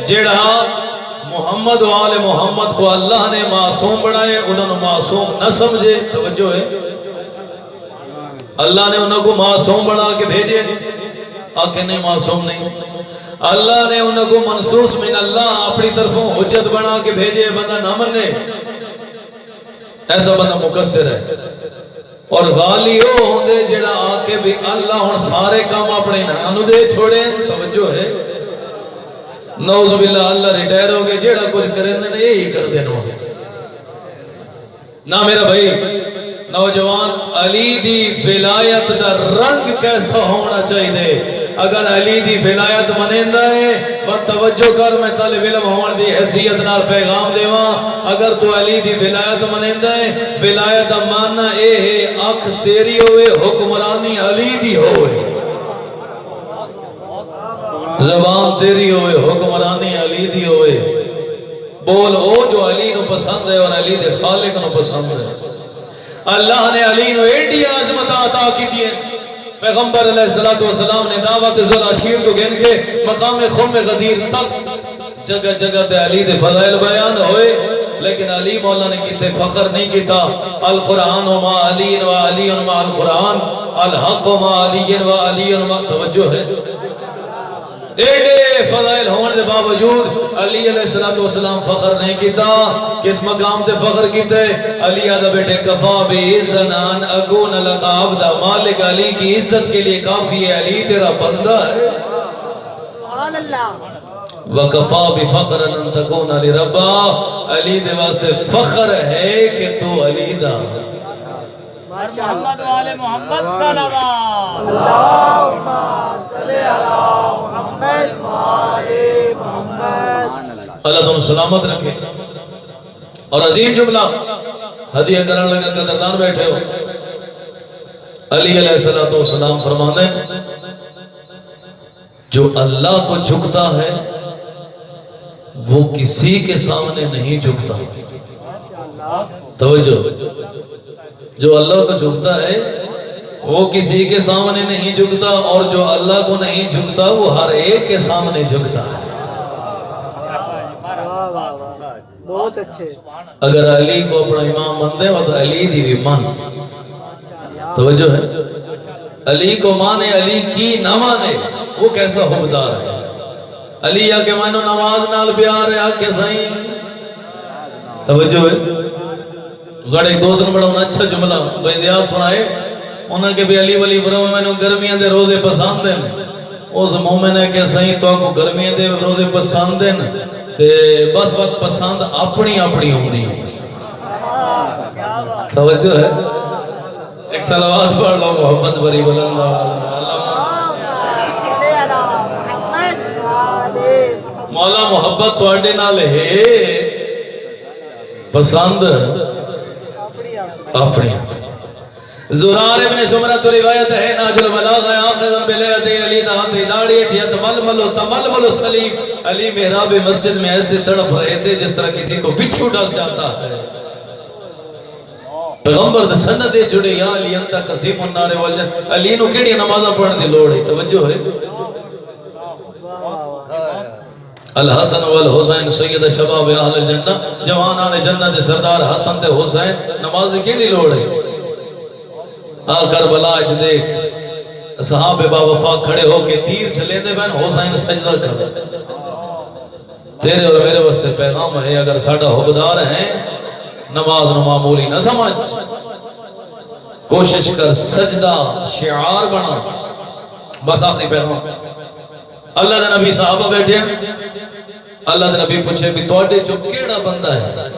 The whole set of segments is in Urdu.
جڑا محمد و آل محمد کو اللہ نے معصوم بنائے انہوں نے معصوم نہ سمجھے. توجہ ہے, اللہ نے انہوں کو معصوم بنا کے بھیجے, آکے نہیں معصوم نہیں. اللہ نے انہوں کو منصوص من اللہ اپنی طرفوں حجت بنا کے بھیجے, بندہ نہ منے ایسا بندہ مقصر ہے. اور غالی وہ ہوں دے جڑا آکے بھی اللہ ہن سارے کام اپنے نانو دے چھوڑے. توجہ ہے, نعوذ باللہ اللہ ریٹائر ہو گئے, جیڑا کچھ کریں دے یہی کر دینا نہ. میرا بھائی نوجوان, علی دی ولایت دا رنگ کیسا ہونا چاہیے؟ اگر علی دی ولایت منیندہ ہے بس توجہ کر, میں طالب علم ہون دی حیثیت نال پیغام دیواں. اگر تو علی دی ولایت منیندہ ہے, ولایت ماننا اے ہے اکھ تیری ہوئے, حکمرانی علی دی ہوئے, زبان تیری ہوئے, حکمرانی علی دی ہوئے, بول او جو علی نو پسند ہے اور علی دے خالق نو پسند ہے. اللہ نے علی نو ایڈی عظمت عطا کی دیئے. پیغمبر علیہ السلام نے دعوت ذوالعشیر کو گن کے مقام خم غدیر تک جگہ جگہ دے علی دے فضائل بیان ہوئے, لیکن علی مولا نے کیتے فخر نہیں کیتا. القرآن و ما علی و علی و ما القرآن, الحق و ما علی و علی و ما. توجہ ہے, ایڈے فضائل ہونے دے باوجود علی علیہ السلام فخر نہیں کیتا. کس مقام تے فخر کیتے؟ علی آدھا بیٹے کفا بی عزنان اکون لقا عبدہ, مالک علی کی عزت کے لیے کافی ہے, علی تیرا بندہ ہے. سبحان اللہ. وَقَفَا بِفَقْرًا أَن تَكُونَ لِرَبَّا, علی دے واسطے فخر ہے کہ تو علی دا. محمد و آل محمد صلوات. اللہم صلی علی محمد و آل محمد. اللہ تم سلامت رکھے. اور عظیم جملہ ہدیہ کرنے لگا قدردان بیٹھے ہو. علی علیہ السلام فرمانے جو اللہ کو جھکتا ہے وہ کسی کے سامنے نہیں جھکتا. توجہ, جو اللہ کو جھکتا ہے وہ کسی کے سامنے نہیں جھکتا, اور جو اللہ کو نہیں جھکتا وہ ہر ایک کے سامنے جھکتا ہے. بہت اچھے. اگر علی کو اپنا امام من دے تو علی دی بھی من. توجہ ہے, علی کو مانے علی کی نہ مانے وہ کیسا حبدار ہے. علی یا کہ مانو نماز نال پیار ہے, آکے سائیں. توجہ ہے, گھڑے ایک دوست نے بڑا انہا اچھا جملہ بھائی دیاز سنائے. انہاں کے بھی علی ولی فرمائے میں نے گرمیاں دے روزے پسند ہیں. اس مومن ہے کہ سائیں تو آپ کو گرمیاں دے روزے پسند ہیں, تے بس وقت پسند اپنی اپنی ہوں دی. توجہ ہے, ایک صلوات پڑھ لو محبت بری بلند. مولا محبت توڑے نال ہے, پسند اپنی. زرار ابن سمرہ تو روایت ہے, ناجل بلاغ آخذا بلیت علی دہاتی داڑی جیت تململ سلیم. علی محراب مسجد میں ایسے تڑپ رہے تھے جس طرح کسی کو بچھو ڈس جاتا ہے. پیغمبر سنت جڑے یا علی انتا قسیم النار والجن. علی نو کیڑی نمازہ پڑھنے دی لوڑ ہے. توجہ ہے, الحسن والحسین سید شباب اہل الجنہ, جوانان جنت سردار حسن تے حسین. نماز دی کیڑی لوڑ ہے؟ کربلا اچ دیکھ صحابہ با وفا کھڑے ہو کے تیر چلے دے بین حسین سجدہ کر. تیرے اور میرے واسطے پیغام ہے, اگر ساڑھا حبدار ہیں نماز نو معمولی نہ سمجھ, کوشش کر سجدہ شعار بنا. بس آخری پیغام. اللہ دے نبی صحابہ بیٹھے, اللہ دے نبی پوچھے بھی توڑے جو کیڑا بندہ ہے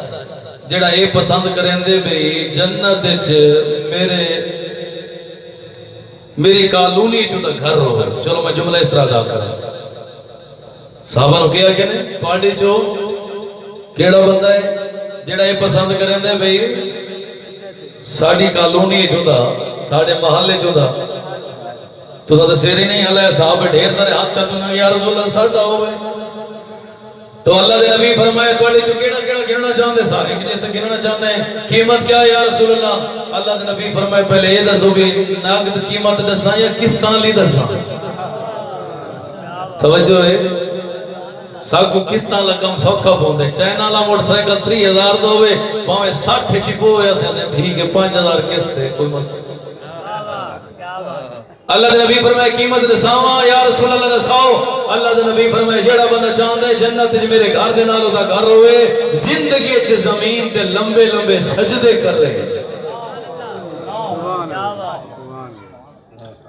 جڑا اے پسند کریں دے بھی جنت میری کالونی چودہ گھر رو. چلو میں جملہ اس طرح دا کرا. صحابہ نے کیا کہ نہیں, توڑے جو کیڑا بندہ ہے جڑا اے پسند کریں دے بھی ساڑی کالونی چودہ, ساڑے محلے چودہ. تو زیادہ سیری نہیں ہلایا, صحابہ ڈھیر سارے ہاتھ چاہتنا یا رسول اللہ سڑتا ہوئے. تو اللہ دے نبی فرمائے توڑے جو کیڑا کیڑا گرنا چاہتے, سارے کی جیسے گرنا چاہتے ہیں, قیمت کیا ہے یا رسول اللہ؟ اللہ دے نبی فرمائے پہلے یہ دسو بھی ناقد قیمت دساں یا کس طان لی دساں. توجہ ہے, سب کو کس طرح لگم سوکھا پوندے چائنا والا موٹر سائیکل 30,000 دو ہوئے پاویں 60 چپو ہوئے سے ٹھیک ہے 5,000 قسط ہے کوئی مسئلہ اللہ دے نبی فرمائے قیمت رساواں یا رسول اللہ رساؤ اللہ دے نبی فرمائے جیڑا بندہ چاہندا ہے جنت وچ میرے گھر دے نال دا گھر ہوئے زندگی وچ زمین تے لمبے لمبے سجدے کر رہے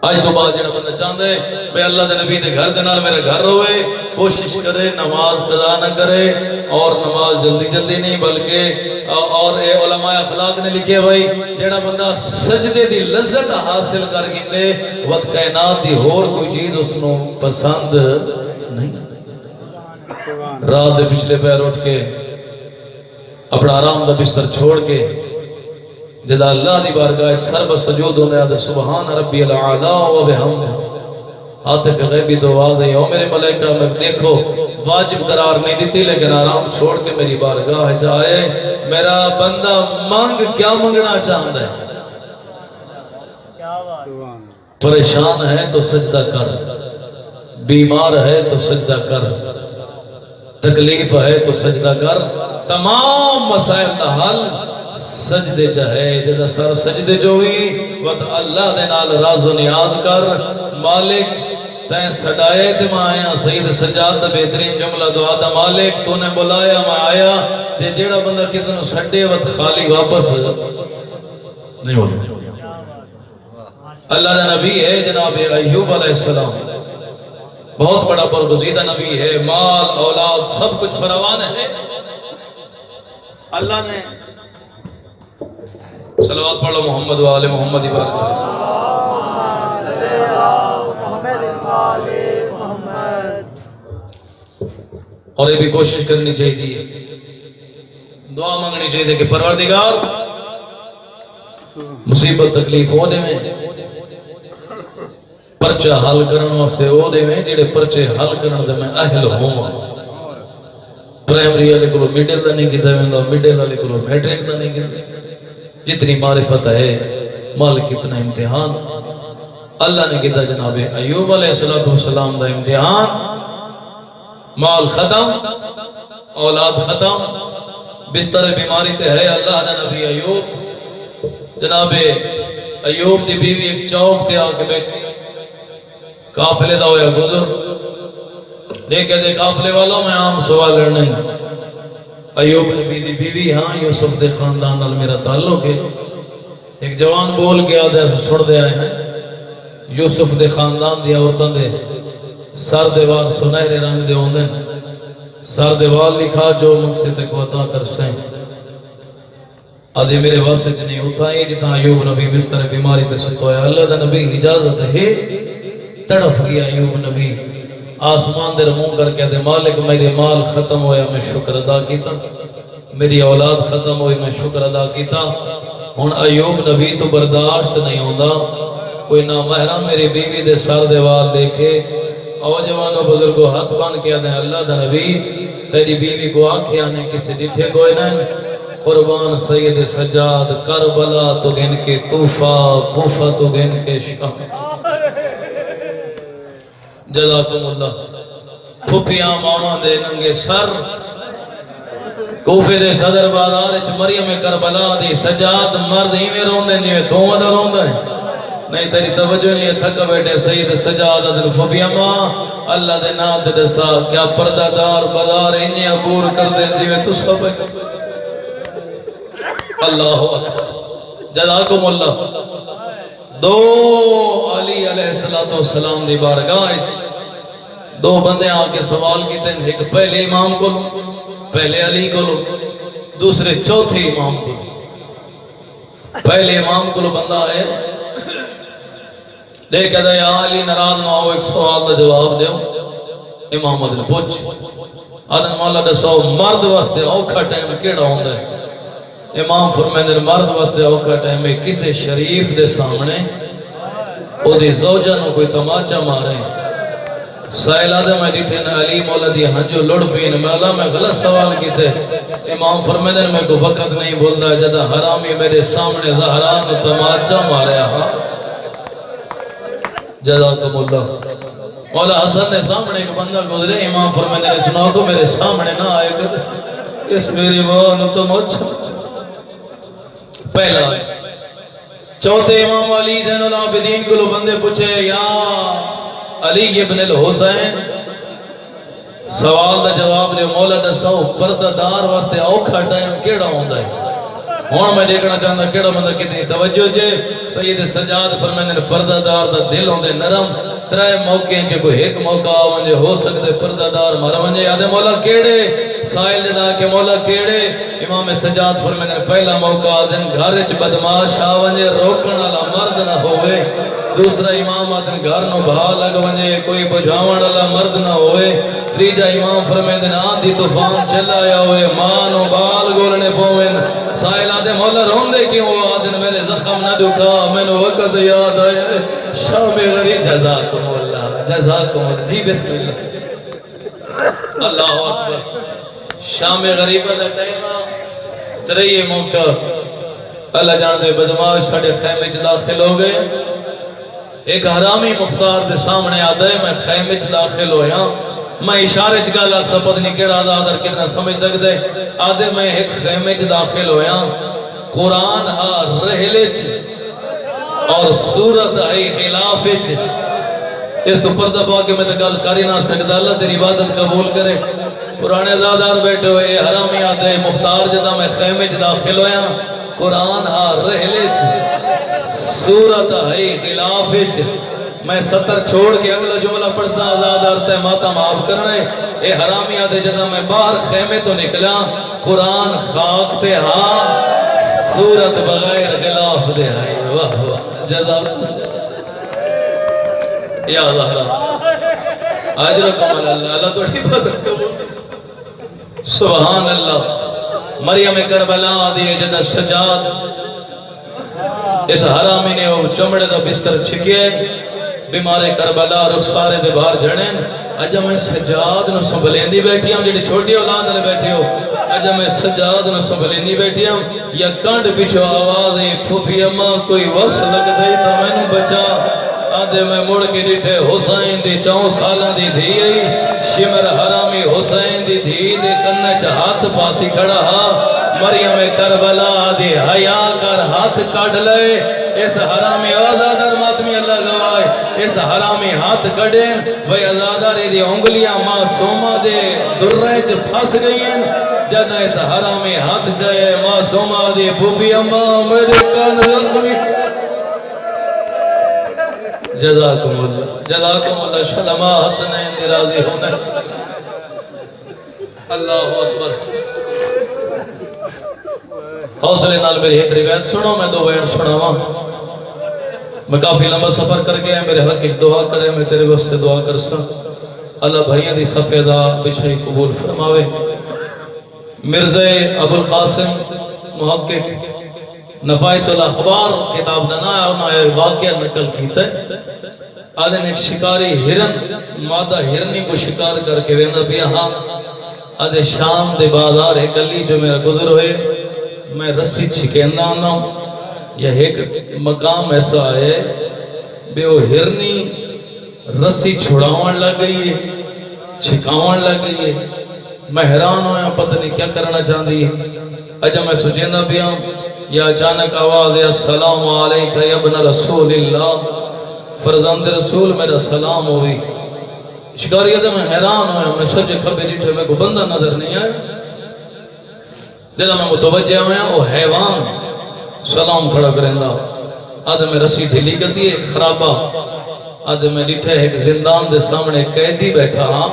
آج تو بعد جڑا بندہ چاہندا ہے میں اللہ دے نبی دے گھر دے نال میرا گھر ہوئے کوشش کرے نماز قضا نہ کرے اور نماز جلدی جلدی نہیں بلکہ اور اے علماء اخلاق نے لکھے بھائی جڑا بندہ سجدے دی لذت حاصل کر گیندے وقت کائنات دی ہور کوئی چیز اس نو پسند نہیں رات دے پچھلے پیر اٹھ کے اپنا آرام دا بستر چھوڑ کے جدا اللہ دی بارگاہ سرب سجود ہونے آدھے سبحان ربی العالی و بحمد عاطف غیبی تو واضح او میرے ملائکہ میں دیکھو واجب قرار نہیں دیتی لیکن آرام چھوڑ کے میری بارگاہ جائے میرا بندہ مانگ کیا مانگنا چاہتا ہے پریشان ہے تو سجدہ کر بیمار ہے تو سجدہ کر تکلیف ہے تو سجدہ کر تمام مسائل کا حل سجدے چاہے جدہ سر سجدے جو ہوئی وقت اللہ دے نال راز و نیاز کر مالک تین سڑائے تے میں آیا سید سجاد دا بہترین جملہ دعا دا مالک تو نے بلایا میں آیا تے جیڑا بندہ کسی نے سڑے وقت خالی واپس نہیں ہوتا اللہ دا نبی ہے جناب ایوب علیہ السلام بہت بڑا برگزیدہ نبی ہے مال اولاد سب کچھ فراوان ہے اللہ نے صلوات پڑھو محمد و آل محمد بارک اور یہ بھی کوشش کرنی چاہیے دعا مانگنی چاہیے کہ پروردگار مصیبت تکلیف ہونے میں پرچہ حل کرنے واسطے وہ دے میں جڑے پرچے حل کرنے دے میں اہل ہوں پرائمری والے کو میڈل دا نہیں کیتا میں میڈل والے کو میٹرک دا نہیں کیتا جتنی معرفت ہے مال کتنا امتحان اللہ نے کہتا جناب ایوب علیہ السلام دا امتحان مال ختم اولاد ختم بستر بیماری تے ہے اللہ دا نبی ایوب جناب ایوب دی بیوی ایک چوک تے آ کے بیٹھی قافلے دا ہویا گزر دیکھے دے قافلے والوں میں عام سوال نہیں ایوب نبی دی بیوی ہاں یوسف دے خاندان نال میرا تعلق ہے ایک جوان بول کے آدھے سڑ دے آئے ہیں یوسف دے خاندان دی عورتاں دے سر دے وال سنہرے رنگ دے ہوندے سر دے وال لکھا جو مقصد کو عطا کر سیں آدھے میرے واسطے نہیں ہوتا ہے جتا ایوب نبی بستر بیماری تے ستا ہے اللہ دا نبی اجازت ہے تڑف گیا ایوب نبی آسمان دے منہ کر کے دے مالک میرے مال ختم ہویا میں شکر ادا کیتا میری اولاد ختم ہوئی میں شکر ادا کیتا ہن ایوب نبی تو برداشت نہیں ہوندا کوئی نہ محرم میری بیوی دے سر دے وال دیکھے او جوانو بزرگو ہاتھ بان کیا دیں اللہ دا نبی تیری بیوی کو آنکھیں آنے کسی ڈٹھے کوئی نہیں قربان سید سجاد کربلا تو گن کے کوفہ تو گن کے شام جزاکم اللہ پھپیاں ماما دے ننگے سر کوفے دے صدر بازار اچ مریم کربلا دی سجاد مرد ہی میں روندے نہیں تو مدر روندے نہیں تیری توجہ نہیں ہے تھکا بیٹھے سید سجاد دل پھپیاں ماں اللہ دے نام دے دسا کیا پردہ دار بازار انہیں عبور کر دے جی تو سب اللہ جزاکم اللہ دو علی علیہ السلام دی بارگاہ دو بندے آکے سوال کیتے ہیں ایک پہلے امام کو پہلے علی کو دوسرے چوتھے امام کو پہلے امام کو بندہ ہے دیکھا دا یا علی ناراض نہ ہو ایک سوال دا جواب دیو امام نے پوچھ آدم مولا دسو مرد واسطے اوکھا ٹائم کیڑا ہوندا ہے امام فرمائے مرد واسطے اوکھا ٹائم ہے کسے شریف دے سامنے او دی زوجہ نو کوئی تماچا مارے سائل آدم ہے دیٹھے نا علی مولا دی ہنجو لڑ پین مولا میں غلط سوال کیتے امام فرمائے میں کو وقت نہیں بولدا جدا حرامی میرے سامنے زہران تماچا مارے ہاں جزاکم اللہ مولا حسن نے سامنے ایک بندہ گزرے، امام فرماتے نے سنا تو میرے سامنے نہ آئے کر، اس میری ماں تو مجھ پہلا ہے۔ چوتھے امام علی زین العابدین کو بندے پوچھے یا علی ابن الحسین، سوال دا جواب لے مولا دسو پردہ دار واسطے اوکھا ٹائم کیڑا ہوندا ہے؟ ہون میں دیکھنا چاہتا کیڑا بندہ کتنی توجہ جے۔ سید سجاد فرمانے نے پردہ دار دا دل ہوندے نرم، ترائے موقع چے کوئی ایک موقع آوانجے ہو سکتے پردہ دار مارا ونجے یادے مولا کیڑے سائل جدا کہ مولا کیڑے امام سجاد فرمانے نے پہلا موقع دن گھر چ بدماش آوانجے روکن والا مرد نہ ہوئے، دوسرا امام آدن گھر نو بہا لگ ونجے کوئی بجھاون والا مرد نہ ہوئے، تیجا امام فرمانے نے آندھی طوفان چلا آیا ہوئے ماں نو بال گولنے پوین، سائل آدھے مولا روندے کیوں آدن میرے زخم نہ دکھا میں نے وقت یاد آئے شام غریب جزاکم اللہ جزاکم اللہ جی بسم اللہ اللہ اکبر۔ شام غریبہ دا ٹائمہ تریے موقع اللہ جان دے بدماش ساڑے خیمے چ داخل ہو گئے، ایک حرامی مختار دے سامنے آدھے میں خیمے چ داخل ہویا، میں اشارے چ گل اکسا پتہ نہیں کیڑا آدھر کتنا سمجھ سکتے، آدھے میں ایک خیمے چ داخل ہویا، قرآن ہا رہلے چ اور سورت آئی خلاف چ، اس تو پردہ پا کے میں تو گل کر ہی نہ سکتا، اللہ تیری عبادت قبول کرے۔ پرانے زادار بیٹھے ہوئے حرامی آدھے مختار جدا میں خیمے چ داخل ہویا، قرآن ہا رہلے چ سورت آئی خلاف چ، میں ستر چھوڑ کے اگلا جملہ پڑھسا آزاد آرتا ہے ماتا معاف کرنے، اے حرامی آدھے جدا میں باہر خیمے تو نکلا، قرآن خاک تے ہاں سورت بغیر غلاف دے آئی، واہ واہ جزاک یا ظہرہ اجرکم اللہ، اللہ تو عبادت قبول، سبحان اللہ۔ مریم کربلا دیئے جدا سجاد اس حرامی نے وہ چمڑے دا بستر چھکے بیمار کربلا رخسارے دے باہر جڑیں، اجا میں سجاد نو سنبھلیندی بیٹھی ہوں، جڑی چھوٹی اولاد نے بیٹھے ہو، اجا میں سجاد نو سنبھلیندی بیٹھی ہوں، یا کانڈ پیچھو آواز ہے پھوپی اماں کوئی وس لگ دے تو میں نو بچا، آدھے میں مڑ کے ڈٹھے حسین دی 4 سالاں دی دھی آئی، شمر حرامی حسین دی دھی دے کننے چا ہاتھ پاتی کھڑا ہا، مریم کربلا دی حیا کر ہاتھ کڑ لے، اس حرامی آزادر ماتمی اللہ گوائے، اس حرامی ہاتھ کڑیں، وہی آزادر دی انگلیاں معصومہ دے درے چ پھس گئیں، جدہ اس حرامی ہاتھ چاہے معصومہ دی پھوپی اماں میرے کان رکھمی، جزاکم اللہ شلما حسنین دی راضی ہونے، اللہ اکبر۔ حوصلے نال میری ایک روایت سنو، میں 2 بیان سناواں، میں کافی لمبا سفر کر گیا، میرے حق کی دعا کرے، میں تیرے واسطے دعا کرسا، اللہ بھائیاں دی صفحہ بچھائی قبول فرماوے۔ مرزا ابو القاسم محقق نفائس الاخبار کتاب دنا ہے، انہوں نے واقعہ نقل کیتا ہے، آدھن ایک شکاری ہرن مادہ ہرنی کو شکار کر کے ویندہ پیا، ہاں آدھے شام دے بازار ایک گلی جو میرا گزر ہوئے، میں رسی چھکیندہ آنا ہوں، یا ایک مقام ایسا ہے بے وہ ہرنی رسی چھڑاوان لگ گئی ہے، چھکاوان لگ گئی ہے، میں حیران ہویا پتہ نہیں کیا کرنا چاہتی ہے، اجا میں سوچیندہ بھی ہوں، یا اچانک آواز ہے السلام علیکہ یا ابن رسول اللہ، فرزند رسول میرا سلام ہوئی، شکاریت میں حیران ہویا، میں سجے کھبے ریٹھے میں کو بندہ نظر نہیں آئے، جدہ میں متوجہ ہویا وہ حیوان سلام کھڑا کرندہ، آدھے میں رسی ڈھلی کرتی ہے خرابہ، آدھے میں ڈٹھے ایک زندان دے سامنے قیدی بیٹھا، ہاں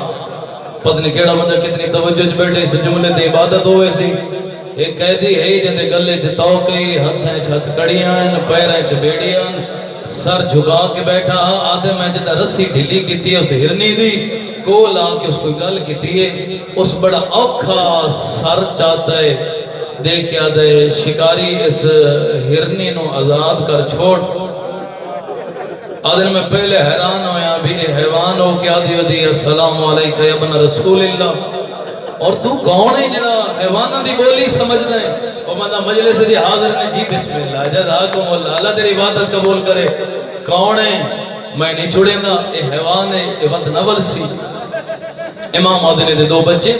پتہ نہیں کیڑا بندہ کتنی توجہ بیٹھے اس جملے دے عبادت ہوئے سی، ایک قیدی ہے جن دے گلے چ توقی، ہتھیں چھت کڑیاں، پیریں چ بیڑیاں، سر جھکا کے بیٹھا، آدھے میں جدہ رسی ڈھلی کیتی ہے اس ہرنی دی، کول آ کے اس کو گل کیتی ہے، اس بڑا اوکھا سر چاہتا ہے، دیکھ کے آدھے شکاری اس ہرنی نو آزاد کر چھوڑ، آدھے میں پہلے حیران ہویا بھی حیوان ہو کے آدھی ودی السلام علیکہ یا ابن رسول اللہ، اور تو کون ہے جنہا حیوانہ دی بولی سمجھنا ہے، وہ مندہ مجلس جی حاضر نے جی بسم اللہ جزاکم اللہ، اللہ تیری عبادت قبول کرے، کون ہے میں نہیں چھوڑیں گا، اے حیوان ہے، اے وقت نول سی۔ امام آدھنے دے دو بچے،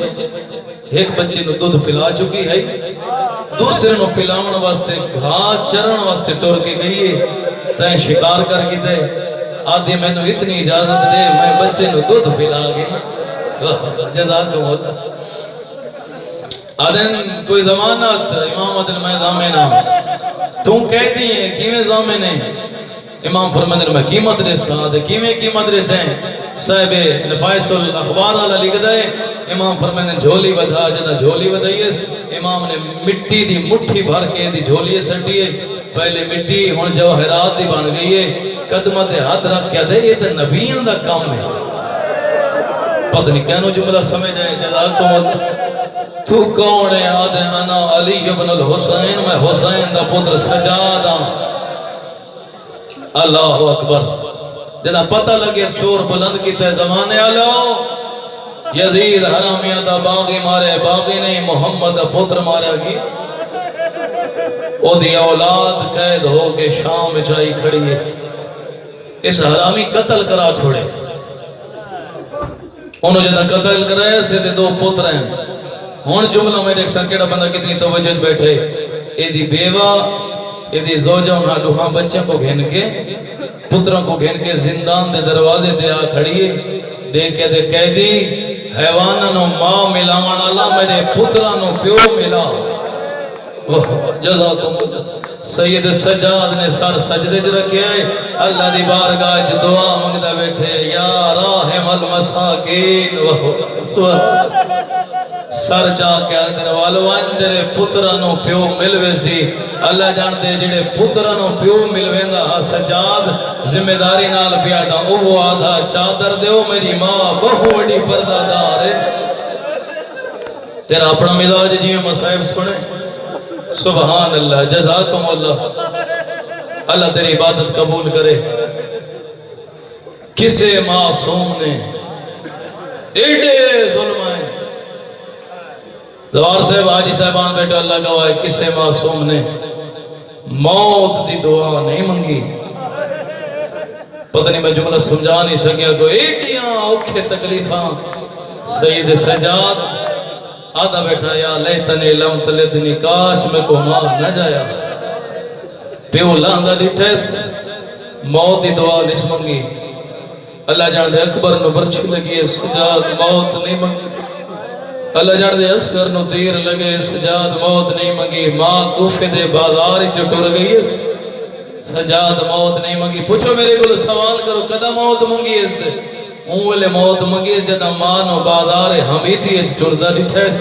ایک بچے نو دودھ پلا چکی ہے، دوسرے نو پلاون واسطے گھاہ چرن واسطے ٹور کے گئی ہے، تین شکار کر کی دے آدھی میں نو اتنی اجازت دے میں بچے نو دودھ پلا گیا۔ جزاکم اللہ۔ آدھن کوئی زمانت امام آدھن میں زامنہ تم کہہ دیئے کیویں زامن ہیں؟ امام فرماندن میں کی مدرسہ آدھے کیویں کی مدرسہ ہیں؟ صاحب نفائس الاخبار اللہ لکھ دائے امام فرماندن جھولی بدھا جدہ جھولی بدھائیے، امام نے مٹی دی مٹھی بھر کے دی جھولی سٹیے، پہلے مٹی ہون جواہرات دی بن گئی ہے، قدمت ہاتھ رکھ کیا دے یہ تو نبیوں دا کام ہے۔ پتہ نہیں کہنو جملہ سمجھ جائے جزاکم اللہ۔ تو کون ہے؟ آدھے انا علی ابن الحسین، میں حسین دا پتر سجاد ہاں۔ اللہ اکبر۔ جنہا پتہ لگے شور بلند کی تے زمانے آلو یزید حرامیہ دا باغی مارے، باغی نہیں محمد دا پتر مارے گی، او دی اولاد قید ہو کے شام چاہی کھڑی ہے، اس حرامی قتل کرا چھوڑے، انہوں جنہا قتل کرائے سے دے دو پتر ہیں۔ ہون جملہ میں دیکھ سن کیڑا بندہ کتنی توجہ بیٹھے، اے دی بیوہ اے دی زوجہ انہاں دوہاں بچوں کو گھن کے پتروں کو گھن کے زندان دے دروازے دے آ کھڑیے، دیکھ کے دے قیدی حیوانوں ماں ملاوان اللہ میرے پتروں پیو ملا۔ جزاکم اللہ۔ سید سجاد نے سر سجدے جو رکھے آئے، اللہ دی بارگاہ جو دعا مانگتا بیٹھے، یا راحم المساکین سر چاہ کے آدھر والوان جڑے پترانوں پیو ملوے سی، اللہ جان دے جڑے پترانوں پیو ملوے گا سجاد ذمہ داری نال پیادا اوہ آدھا چادر دیو میری ماں بہو بڑی پردہ دار ہے۔ تیرا اپنا مزاج جیویں مصائب سنے، سبحان اللہ، جزاکم اللہ۔ اللہ تیری عبادت قبول کرے۔ کسے معصوم نے ایڈے ظلم آئے، دوار صاحب حاجی صاحبان بیٹھے اللہ گواہ، کسے معصوم نے موت دی دعا نہیں منگی؟ پتہ نہیں میں جملہ سمجھا نہیں سکیا، کوئی ایڈیاں اوکھے تکلیفاں۔ سید سجاد آدھا بیٹھا، یا لیتنی لم تلدنی، کاش میں کو مار نہ جایا، پیو لاندہ ڈٹھیس، موت دی دعا نہیں منگی۔ اللہ جان دے اکبر نو برچھی لگی ہے، سجاد موت نہیں منگی۔ اللہ جان دے اسکر نو تیر لگے، سجاد موت نہیں منگی۔ ماں کوفے دے بازار چٹور گئی ہے، سجاد موت نہیں منگی۔ پوچھو میرے کو سوال کرو کدہ موت منگی ہے سے؟ اولے موت منگی ہے جدہ ماں نو بازار حمیدی چٹور دا ڈٹھیس۔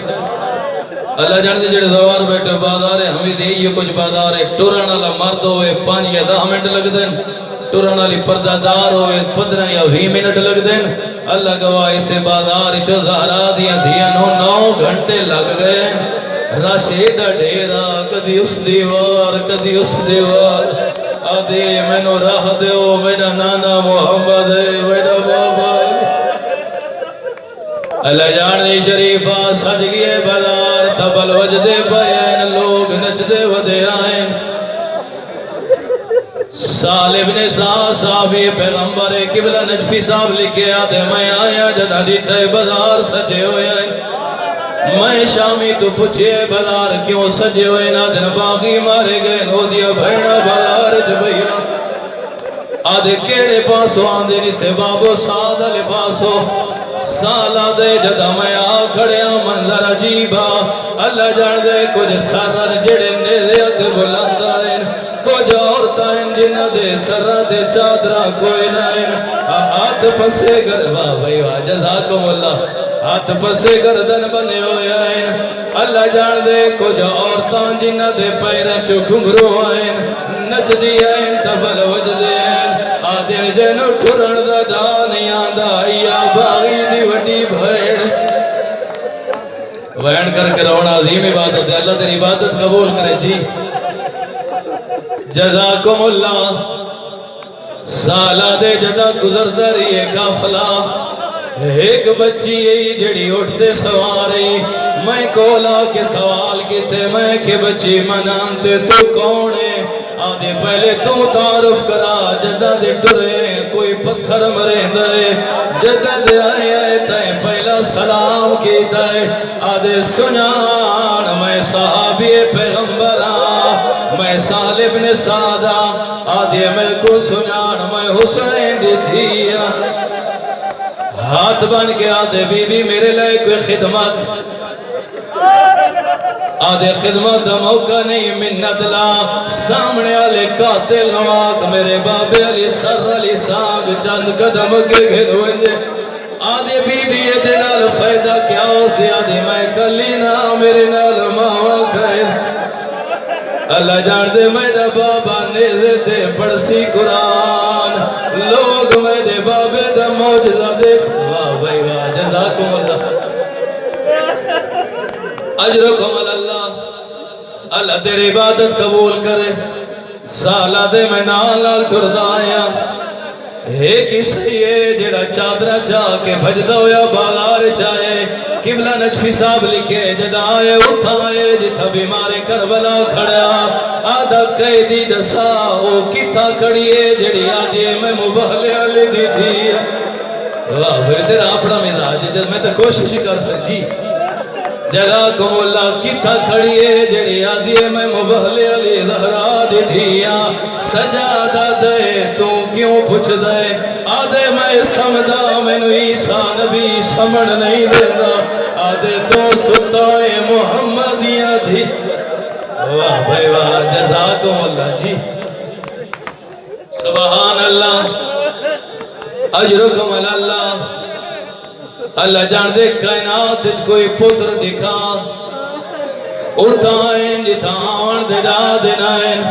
اللہ جان دے جڑے دوار بیٹھے بازار حمیدی یہ کچھ بازار ٹورن والا مرد ہوئے 5 یا 10 منٹ لگ دیں، ٹورن والی پردہ دار ہوئے 15 یا 20 منٹ لگ دیں۔ اللہ گواہ اسے بازار چو زہرا دیا نو 9 گھنٹے لگ گئے، راشدہ ڈھیرا کدی اس دیوار کدی اس دیوار، آدھے میں نو راہ دیو میرا نانا محمد ہے میرا بابا۔ اللہ جان دی شریفہ سج گئے بازار، تبل وجدے پائیں لوگ نچ دے ودے آئیں۔ سالب نے صحابی پیغمبر قبلہ نجفی صاحب لکھے آدھے میں آیا جدہ دیتے بازار سجے ہوئے آئے، میں شامی تو پوچھے بازار کیوں سجے ہوئے نا دن باغی مارے گئے نو دیا بھیڑا بازار جبیا آدھے کیڑے پاسو آندھے نسے بابو سادہ لفاسو سالہ دے جدہ میں آ کھڑیا منظر عجیبا۔ اللہ جان دے کچھ سرر جڑے نیزیت بلندائیں، کچھ عورتائیں جنہ دے سرہ دے چادرہ کوئی نائیں، ہاتھ پسے گردہ بھائی واہ جزاکم اللہ، ہاتھ پسے گردن بنے ہوئے آئیں۔ اللہ جان دے کچھ عورتاں جنہ دے پیرہ چو گھنگرو آئیں، نچ دی آئیں تبل وجدیں، آدھے جنو ٹھرن دا جانی آندہ یا باغی دی وڈی بھیڑ۔ وین کر کے رونا عظیم عبادت ہے، اللہ تیری عبادت قبول کرے جی۔ جزاکم اللہ۔ سالہ دے جدہ گزر داری کافلہ، ایک بچی جڑی اٹھتے سواری، میں کولا کے سوال کیتے میں کہ بچی منانتے تو کونے، آدھے پہلے تو تعارف کرا جدہ دے ٹرے کوئی پتھر مریندا ہے جدد آئے تے پہلا سلام کیتا ہے آدھے سنان میں صحابی پیغمبر میں سالم بن سعد آدھے میں کو سنان میں حسین دی دیا ہاتھ بن کے آدھے بی بی میرے لئے کوئی خدمت آدھے خدمت دا موقع نہیں منت لا سامنے آلے قاتل نواق میرے بابے علی سر علی سانگ چند قدم کے گھنوئے آدھے بی بی یہ دنال فائدہ کیا ہو سی آدھے میں کلی نا میرے نال ماما قید اللہ جان دے میرے بابا نیزے تے پڑسی قرآن لوگ میرے بابے دا موجزہ دیکھ واہ بھائی واہ جزاکم اللہ اجرکم اللہ اللہ تیری عبادت قبول کرے سالہ دے میں نال تردہ آیا ایک ہی ہے جڑا چادرہ چاہ کے بھجدہ ہویا بالار چاہے قبلہ نجفی صاحب لکھے جدہ آئے اٹھائے جتھا بیمار کربلا کھڑا آدھا قیدی دسا او کتا کھڑیے جڑی آدھے میں مبہلے علی دی دی واہ پھر تیرا اپنا مزاج جد میں تو کوشش کر سکھی جزاکم اللہ کتا کھڑیے جڑی آدھیے میں مبہلے علی زہرا دی دیا سجادہ دے تو کیوں پوچھ دے آدھے میں سمدہ میں نو عیسیٰ نبی سمڑ نہیں دینا آدھے تو ستائے محمدیہ دی واہ بھائی واہ جزاکم اللہ جی سبحان اللہ اجرکم اللہ اللہ جان دے کائنات کوئی پتر دکھا اٹھائیں جتان دے دا دینائیں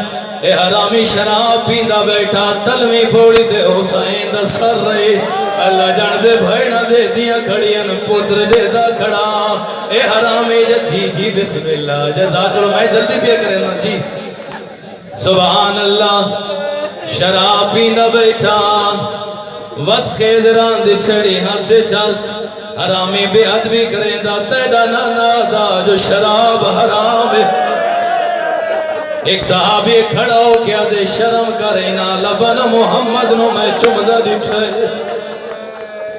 اے حرامی شراب پیندہ بیٹھا تلمی پھوڑی دے حسین دا سر رہی اللہ جان دے بھائینا دے دیا کھڑیاں پتر دے دا کھڑا اے حرامی جی جی بسم اللہ جزاک اللہ میں جلدی پہ کرنا جی سبحان اللہ شراب پیندہ بیٹھا وقت خیزران دے چھڑی ہاتھ چاس حرامی بے ادبی کریں دا تیڑا نانا دا جو شراب حرام ہے ایک صحابی کھڑا ہو کیا دے شرم کرینا لبن محمد نو میں چمدہ دکھائے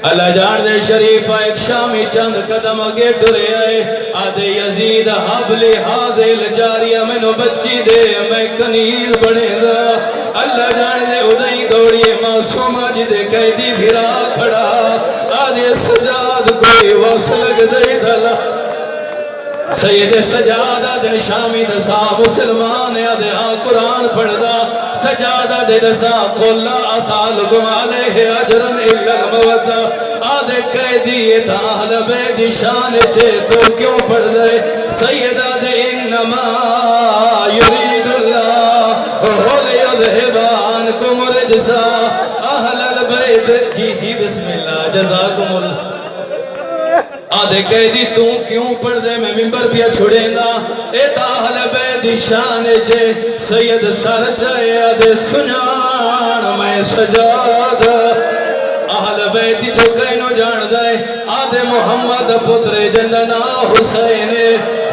اللہ جان دے شریفہ ایک شامی چند قدم آگے ڈرے آئے آدھے یزید حبلی حاضل جاریہ میں نو بچی دے میں کنیر بڑے دا اللہ جان دے ادھائی دوڑیے معصومہ جی دے قیدی بھرا کھڑا آدھے سجاد کوئی وصلگ دے دھلا سید سجادہ دن شامی دسا مسلمان آدھے ہاں قرآن پڑھ دا سجادہ دے دسا قُلَّ أَثَالُكُمْ عَلَيْهِ عَجْرًا إِلَّا الْمَوَدَّ آدھے قیدی تاہل بے شان چھے تو کیوں پڑھ دے سیدہ دے انما یرید اللہ وَلِيُذْهِبَ عَنْكُمُ رِجْسَ اہل البیت جی بسم اللہ جزاکم اللہ آدھے قیدی تو کیوں پڑھ دے میں ممبر پیا چھوڑیں گا اے تاہل بیدی شان چھے سید سر چاہے آدھے سنان میں سجاد اہل بیدی چھوکینو جان دے آدھے محمد پتر جندنا حسین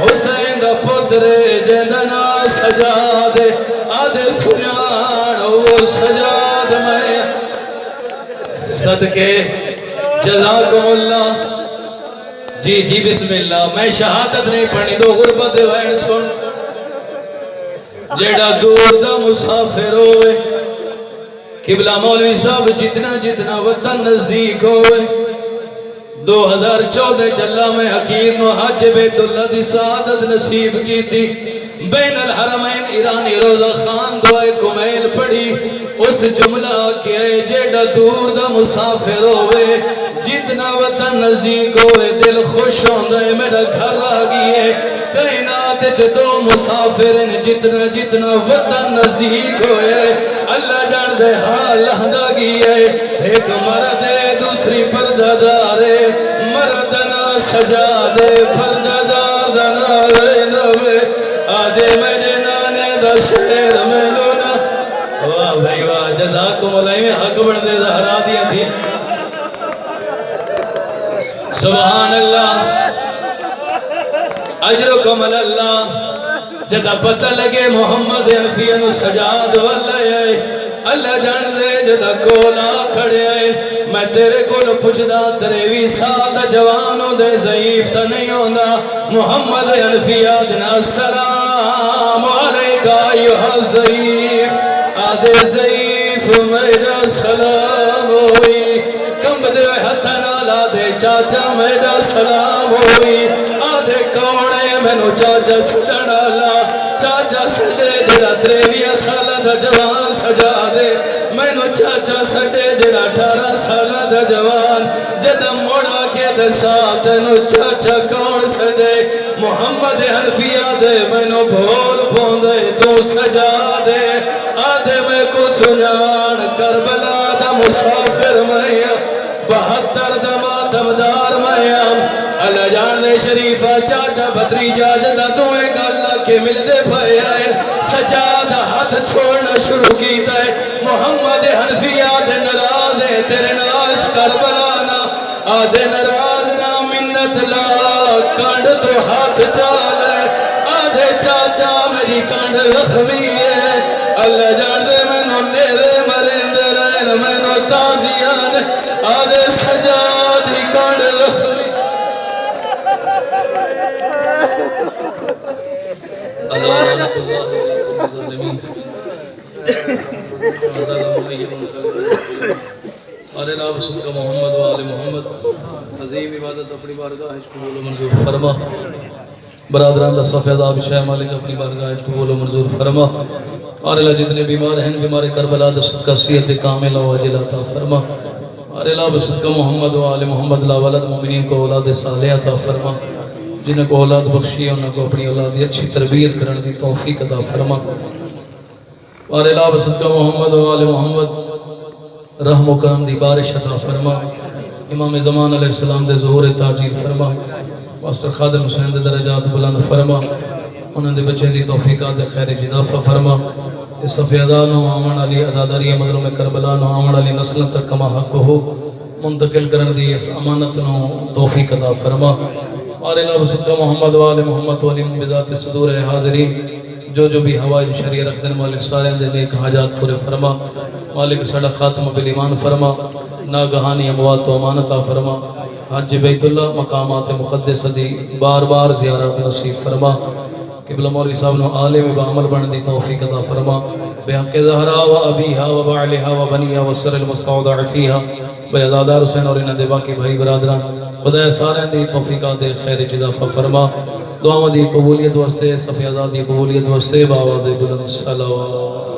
حسین دا پتر جندنا سجاد آدھے سنان وہ سجاد میں صدقے جزاکم اللہ جی بسم اللہ میں شہادت نہیں پڑھنی دو غربت وین سن جیڑا دور دا مسافر ہوئے قبلہ مولوی صاحب جتنا وطن نزدیک ہوئے 2014 چلا میں حقیر نو حج بیت اللہ دی سعادت نصیب کی تھی بین الحرمین ایرانی روزہ خان دعائے کمیل پڑھی اس جملہ کیا جیڑا دور دا مسافر ہوئے جتنا وطن نزدیک ہوئے دل خوش ہوندے میرا گھر آگئے کائنات دو مسافر جتنا وطن نزدیک ہوئے اللہ جان دے حال لہندا گئے ایک مرد دوسری پردہ دارے مردنا سجا دے پردہ دار دنا رینوے آدھے میرے نانے دا شہر میں لونا واہ بھائی واہ جزاکم اللہ میں حق بڑھنے زہرا دیا تھی سبحان اللہ اجرکم اللہ جدہ پتہ لگے محمد انفین سجاد واللہ اللہ جان دے جدا کولا کھڑے آئے میں تیرے کول پوچھدا 23 سال دا جوان دے ضعیف تا نہیں ہوندا محمد حنفی آدنا السلام علیکہ ایوہ الضعیف آدھے ضعیف میرا سلام ہوئی کم دے ہتھا نالا دے چاچا میرا سلام ہوئی آدھے کونے میں چاچا سجڑا لا چاچا سڈے جڑا 23 سال دا جوان سجا دے میں چاچا سڈے جڑا 18 سال دا جوان جدہ موڑا کے دسا تینو چاچا کون سجے محمد حنفی آدھے میں بھول پوندے تو سجا دے آدھے میں کو سنان کربلا دا مسافر میں 72 دا ماتمدار میں اللہ جان شریفہ چاچا بھتریجا جدہ دوئے گاللہ کے مل دے پھائے آئے سجادہ ہاتھ چھوڑنا شروع کیتا ہے محمد حنفی آدھے نرادے تیرے ناش کربلانا آدھے نرادنا منت لا کانڈ تو ہاتھ چالے آدھے چاچا میری کانڈ رخمی ہے اللہ جان دے میں نو نیرے مرند رہن میں نو تازیان آدھے سجادی کانڈ رخمی اللہ رحمت اللہ علیہ ہمارے نام صدقہ محمد و آل محمد عظیم عبادت اپنی بارگاہ قبول و منظور فرما برادران دا صف عذاب شاہ مالک اپنی بارگاہ قبول و منظور فرما اور اللہ جتنے بیمار ہیں بیمار کربلا دا صدقہ صحت کامل و عاجل عطا فرما اور اللہ صدقہ محمد و آل محمد لا ولد مومنین کو اولاد صالح عطا فرما جنہیں کو اولاد بخشی انہیں کو اپنی اولادی اچھی تربیت کرنے دی توفیق عطا فرما اور اللہ صدقہ محمد و آل محمد رحم و کرم دی بارش عطا فرما امام زمان علیہ السلام دے ظہور تاجیل فرما ماسٹر خادم حسین دے درجات بلند فرما انہوں دے بچے دی توفیقات خیر جزافہ فرما اس صفیدانو آمن علی ازاداری مظلوم کربلانو آمن علی نسل تک کما حق ہو منتقل کرن دی اس امانتنو توفیق عطا فرما اور اللہ صدقہ محمد و آل محمد و علیم بذات صدور حاضرین جو بھی ہوائج شریع رکھ دن مالک سارے دے نیک حاجات پورے فرما مالک سڑا خاتم بالایمان فرما ناگہانی اموات و امانتہ فرما حج بیت اللہ مقامات مقدس دی بار بار زیارت نصیب فرما قبلہ مولی صاحب نو عالم بعمل بن دی توفیق عطا فرما بحق زہرا و ابیہا و بعلہا و بنیہا و سر المستعودع فیہا بیادادار حسین اور انہ دے باقی بھائی برادران خدا سارے دی توفیقات خیر اضافہ فرما دعا دی قبولیت واسطے صفی آزادی قبولیت واسطے باواز بلند صلوات